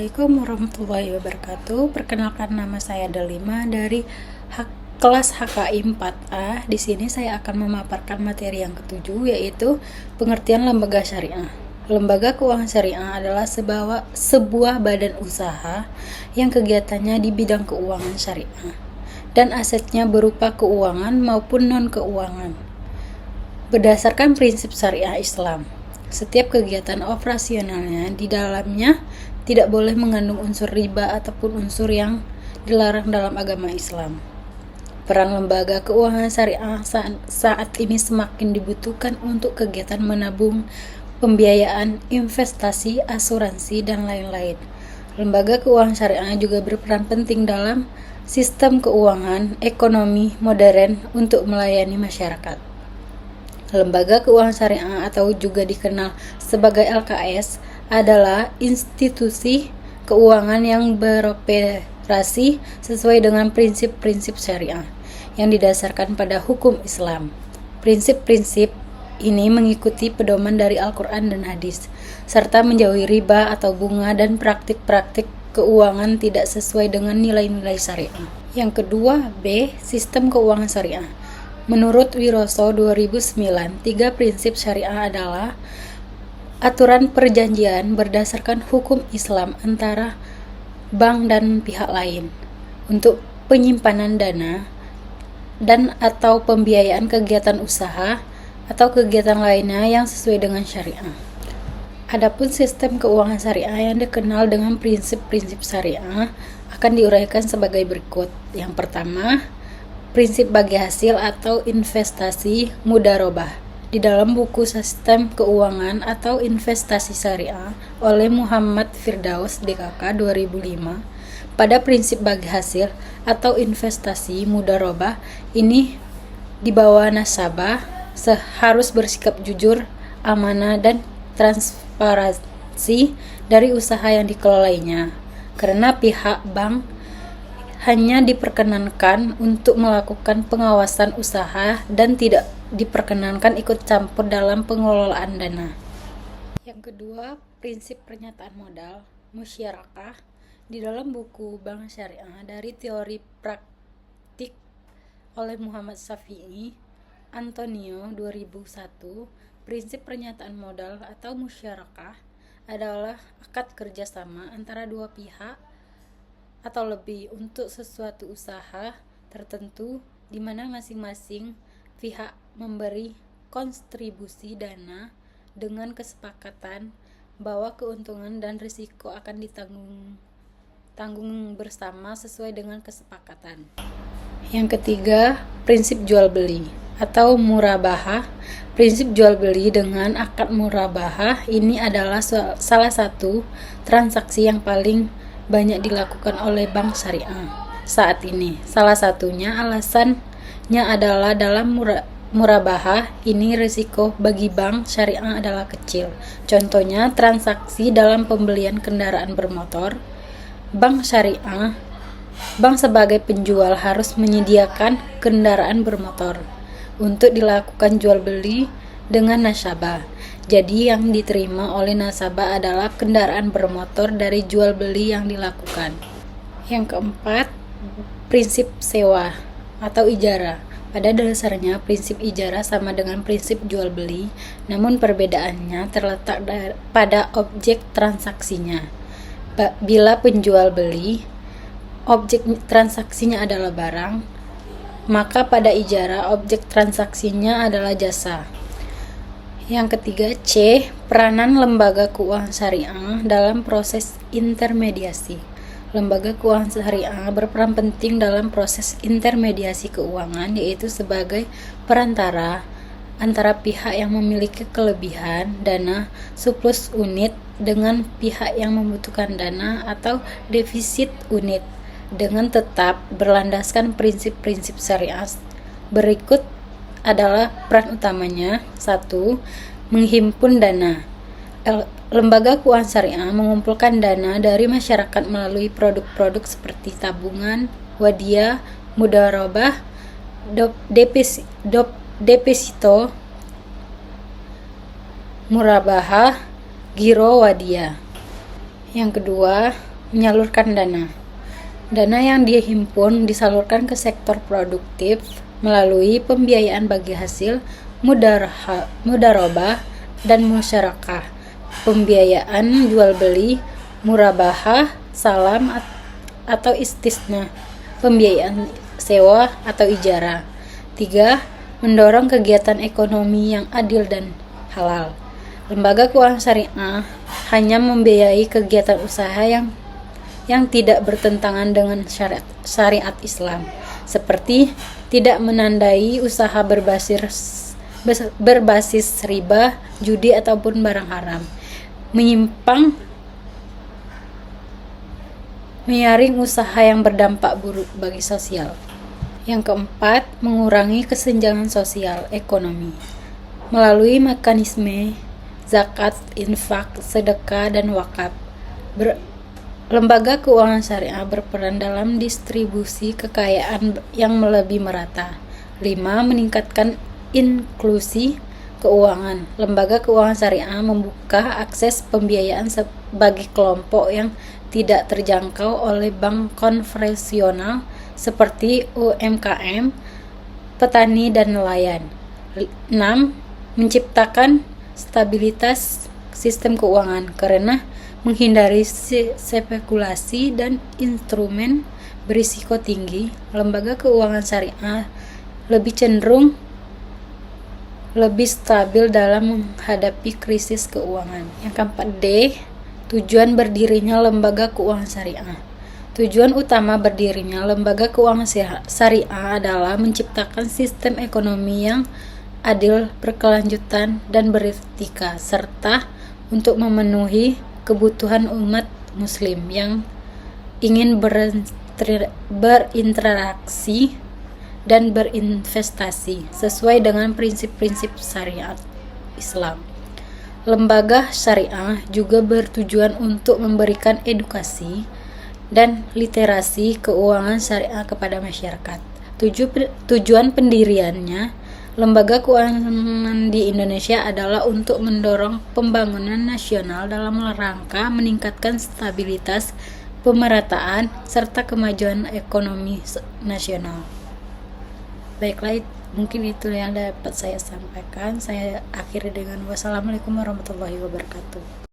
Assalamualaikum warahmatullahi wabarakatuh. Perkenalkan, nama saya Delima dari kelas HKI 4A. Di sini saya akan memaparkan materi yang ketujuh, yaitu pengertian lembaga syariah. Lembaga keuangan syariah adalah sebuah badan usaha yang kegiatannya di bidang keuangan syariah dan asetnya berupa keuangan maupun non-keuangan. Berdasarkan prinsip syariah Islam, setiap kegiatan operasionalnya di dalamnya tidak boleh mengandung unsur riba ataupun unsur yang dilarang dalam agama Islam. Peran lembaga keuangan syariah saat ini semakin dibutuhkan untuk kegiatan menabung, pembiayaan, investasi, asuransi, dan lain-lain. Lembaga keuangan syariah juga berperan penting dalam sistem keuangan ekonomi modern untuk melayani masyarakat. Lembaga keuangan syariah atau juga dikenal sebagai LKS adalah institusi keuangan yang beroperasi sesuai dengan prinsip-prinsip syariah yang didasarkan pada hukum Islam. Prinsip-prinsip ini mengikuti pedoman dari Al-Quran dan Hadis, serta menjauhi riba atau bunga dan praktik-praktik keuangan tidak sesuai dengan nilai-nilai syariah. Yang kedua, B. Sistem keuangan syariah. Menurut Wiroso 2009, 3 prinsip syariah adalah aturan perjanjian berdasarkan hukum Islam antara bank dan pihak lain untuk penyimpanan dana dan atau pembiayaan kegiatan usaha atau kegiatan lainnya yang sesuai dengan syariah. Adapun sistem keuangan syariah yang dikenal dengan prinsip-prinsip syariah akan diuraikan sebagai berikut. Yang pertama, prinsip bagi hasil atau investasi mudharabah di dalam buku Sistem Keuangan atau Investasi Syariah oleh Muhammad Firdaus DKK 2005. Pada prinsip bagi hasil atau investasi mudharabah ini di bawah nasabah harus bersikap jujur, amanah, dan transparansi dari usaha yang dikelolainya, karena pihak bank hanya diperkenankan untuk melakukan pengawasan usaha dan tidak diperkenankan ikut campur dalam pengelolaan dana. Yang kedua, prinsip pernyataan modal musyarakah di dalam buku Bank Syariah dari Teori Praktik oleh Muhammad Syafi'i Antonio 2001. Prinsip pernyataan modal atau musyarakah adalah akad kerjasama antara dua pihak atau lebih untuk sesuatu usaha tertentu di mana masing-masing pihak memberi kontribusi dana dengan kesepakatan bahwa keuntungan dan risiko akan ditanggung bersama sesuai dengan kesepakatan. Yang ketiga, prinsip jual beli atau murabahah. Prinsip jual beli dengan akad murabahah ini adalah salah satu transaksi yang paling banyak dilakukan oleh bank syariah saat ini. Salah satunya alasannya adalah dalam murabahah ini risiko bagi bank syariah adalah kecil. Contohnya transaksi dalam pembelian kendaraan bermotor. Bank sebagai penjual harus menyediakan kendaraan bermotor untuk dilakukan jual beli dengan nasabah. Jadi yang diterima oleh nasabah adalah kendaraan bermotor dari jual beli yang dilakukan. Yang keempat, prinsip sewa atau ijarah. Pada dasarnya prinsip ijarah sama dengan prinsip jual beli, namun perbedaannya terletak pada objek transaksinya. Bila penjual beli, objek transaksinya adalah barang, maka pada ijarah objek transaksinya adalah jasa. Yang ketiga, C. Peranan lembaga keuangan syariah dalam proses intermediasi. Lembaga keuangan syariah berperan penting dalam proses intermediasi keuangan, yaitu sebagai perantara antara pihak yang memiliki kelebihan dana surplus unit dengan pihak yang membutuhkan dana atau defisit unit, dengan tetap berlandaskan prinsip-prinsip syariah. Berikut adalah peran utamanya. 1. Menghimpun dana. Lembaga keuangan syariah mengumpulkan dana dari masyarakat melalui produk-produk seperti tabungan, wadiah, mudharabah, deposito, murabahah, giro, wadiah. Yang kedua, Menyalurkan dana. Dana yang dihimpun disalurkan ke sektor produktif melalui pembiayaan bagi hasil, mudarobah, dan musyarakah, pembiayaan jual beli, murabahah, salam atau istisna, pembiayaan sewa atau ijarah. 3. Mendorong kegiatan ekonomi yang adil dan halal. Lembaga keuangan syariah hanya membiayai kegiatan usaha yang tidak bertentangan dengan syariat Islam, seperti tidak menandai usaha berbasis riba, judi ataupun barang haram, menyaring usaha yang berdampak buruk bagi sosial. Yang keempat, mengurangi kesenjangan sosial ekonomi melalui mekanisme zakat, infak, sedekah, dan wakaf. Lembaga keuangan syariah berperan dalam distribusi kekayaan yang lebih merata. 5. Meningkatkan inklusi keuangan. Lembaga keuangan syariah membuka akses pembiayaan bagi kelompok yang tidak terjangkau oleh bank konvensional seperti UMKM, petani, dan nelayan. 6. Menciptakan stabilitas sistem keuangan karena menghindari spekulasi dan instrumen berisiko tinggi. Lembaga keuangan syariah lebih cenderung lebih stabil dalam menghadapi krisis keuangan. Yang keempat, D. Tujuan berdirinya lembaga keuangan syariah. Tujuan utama berdirinya lembaga keuangan syariah adalah menciptakan sistem ekonomi yang adil, berkelanjutan, dan beretika, serta untuk memenuhi kebutuhan umat muslim yang ingin berinteraksi dan berinvestasi sesuai dengan prinsip-prinsip syariat Islam. Lembaga syariah juga bertujuan untuk memberikan edukasi dan literasi keuangan syariah kepada masyarakat. Tujuan pendiriannya lembaga keuangan di Indonesia adalah untuk mendorong pembangunan nasional dalam rangka meningkatkan stabilitas, pemerataan, serta kemajuan ekonomi nasional. Baiklah, mungkin itu yang dapat saya sampaikan. Saya akhiri dengan wassalamualaikum warahmatullahi wabarakatuh.